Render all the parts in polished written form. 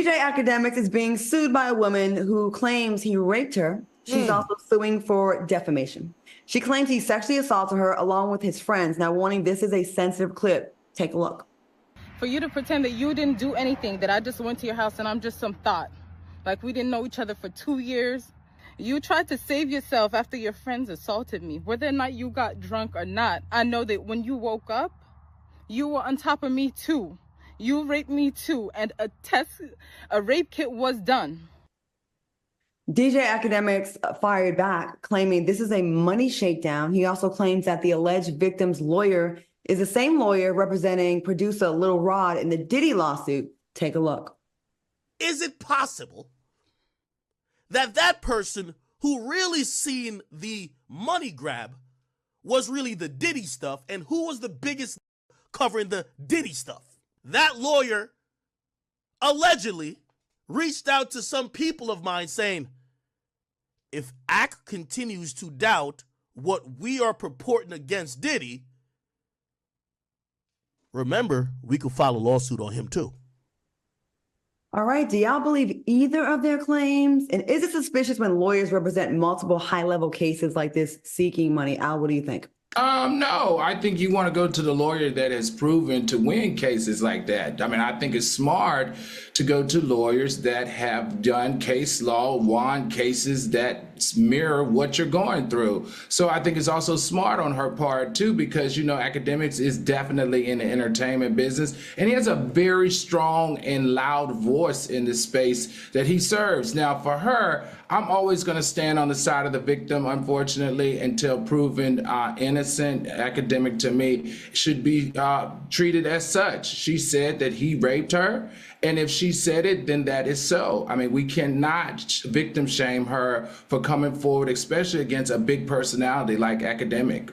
DJ Akademiks is being sued by a woman who claims he raped her. She's also suing for defamation. She claims he sexually assaulted her along with his friends. Now, warning, this is a sensitive clip. Take a look. For you to pretend that you didn't do anything, that I just went to your house and I'm just some thought, like we didn't know each other for 2 years. You tried to save yourself after your friends assaulted me. Whether or not you got drunk or not, I know that when you woke up, you were on top of me too. You raped me too, and a rape kit was done. DJ Akademiks fired back, claiming this is a money shakedown. He also claims that the alleged victim's lawyer is the same lawyer representing producer Lil Rod in the Diddy lawsuit. Take a look. Is it possible that that person who really seen the money grab was really the Diddy stuff, and who was the biggest covering the Diddy stuff? That lawyer allegedly reached out to some people of mine saying, if Ak continues to doubt what we are purporting against Diddy, remember, we could file a lawsuit on him too. All right. Do y'all believe either of their claims? And is it suspicious when lawyers represent multiple high-level cases like this seeking money? Al, what do you think? No, I think you want to go to the lawyer that has proven to win cases like that. I mean, I think it's smart to go to lawyers that have done case law, won cases that mirror what you're going through. So I think it's also smart on her part too, because, you know, Akademiks is definitely in the entertainment business, and he has a very strong and loud voice in the space that he serves. Now, for her, I'm always going to stand on the side of the victim, unfortunately, until proven innocent. Akademiks, to me, should be treated as such. She said that he raped her, and if she said it, then that is so. I mean, we cannot victim shame her for coming forward, especially against a big personality like Akademiks.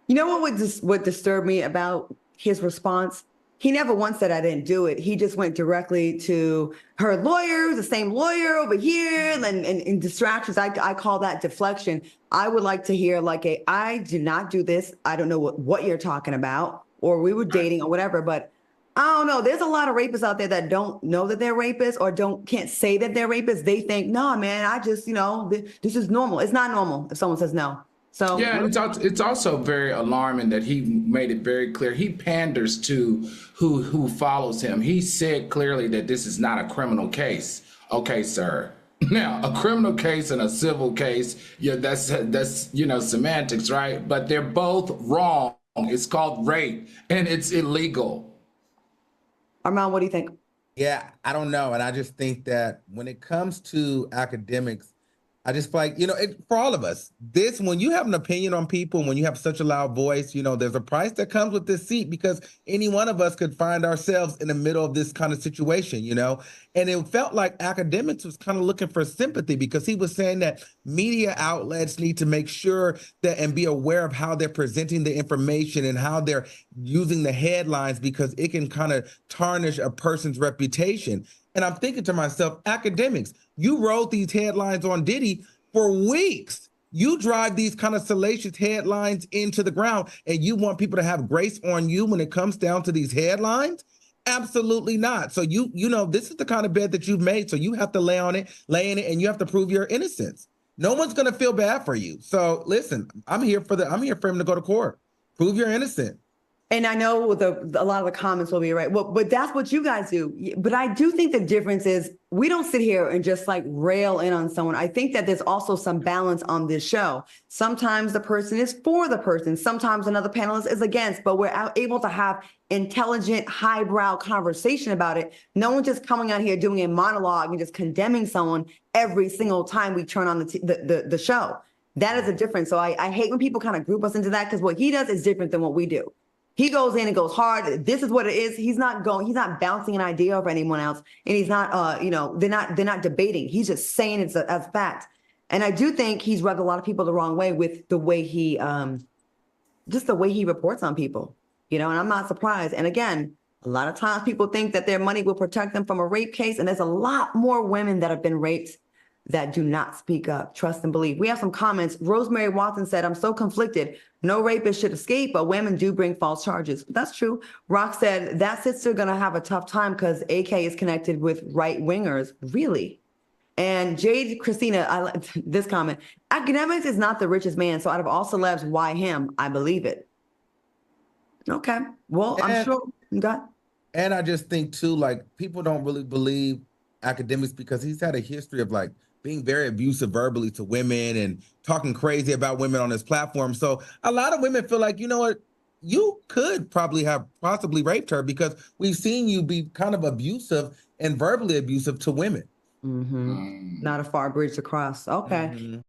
You know what disturbed me about his response? He never once said I didn't do it. He just went directly to her lawyer, the same lawyer over here, and distractions. I call that deflection. I would like to hear I did not do this. I don't know what you're talking about, or we were dating or whatever, but I don't know. There's a lot of rapists out there that don't know that they're rapists or can't say that they're rapists. They think, no, man, I just, this is normal. It's not normal if someone says no. So yeah, it's also very alarming that he made it very clear. He panders to who follows him. He said clearly that this is not a criminal case. Okay, sir. Now, a criminal case and a civil case, that's semantics, right? But they're both wrong. It's called rape, and it's illegal. Armand, what do you think? Yeah, I don't know. And I just think that when it comes to Akademiks, I just feel like, for all of us, when you have an opinion on people, when you have such a loud voice, there's a price that comes with this seat, because any one of us could find ourselves in the middle of this kind of situation, and it felt like Akademiks was kind of looking for sympathy, because he was saying that media outlets need to make sure that and be aware of how they're presenting the information and how they're using the headlines, because it can kind of tarnish a person's reputation. And I'm thinking to myself, Akademiks, you wrote these headlines on Diddy for weeks. You drive these kind of salacious headlines into the ground, and you want people to have grace on you when it comes down to these headlines? Absolutely not. So this is the kind of bed that you've made. So you have to lay in it, and you have to prove your innocence. No one's going to feel bad for you. So listen, I'm here for him to go to court. Prove you're innocent. And I know a lot of the comments will be right. Well, but that's what you guys do. But I do think the difference is we don't sit here and just rail in on someone. I think that there's also some balance on this show. Sometimes the person is for the person. Sometimes another panelist is against, but we're able to have intelligent, highbrow conversation about it. No one's just coming out here doing a monologue and just condemning someone every single time we turn on the show. That is a difference. So I hate when people kind of group us into that, because what he does is different than what we do. He goes in and goes hard. This is what it is. He's not bouncing an idea off anyone else. And he's not, they're not debating. He's just saying it's as fact. And I do think he's rubbed a lot of people the wrong way with the way he, just the way he reports on people, and I'm not surprised. And again, a lot of times people think that their money will protect them from a rape case. And there's a lot more women that have been raped that do not speak up, trust and believe. We have some comments. Rosemary Watson said, I'm so conflicted. No rapist should escape, but women do bring false charges. That's true. Rock said, that sister gonna have a tough time because AK is connected with right wingers. Really? And Jade Christina, I like this comment. Academics is not the richest man, so out of all celebs, why him? I believe it. Okay. Well, I'm sure you got. And I just think too, like people don't really believe Academics because he's had a history of like being very abusive verbally to women and talking crazy about women on his platform. So a lot of women feel like, you know what, you could probably have possibly raped her because we've seen you be kind of abusive and verbally abusive to women. Not a far bridge to cross. Okay.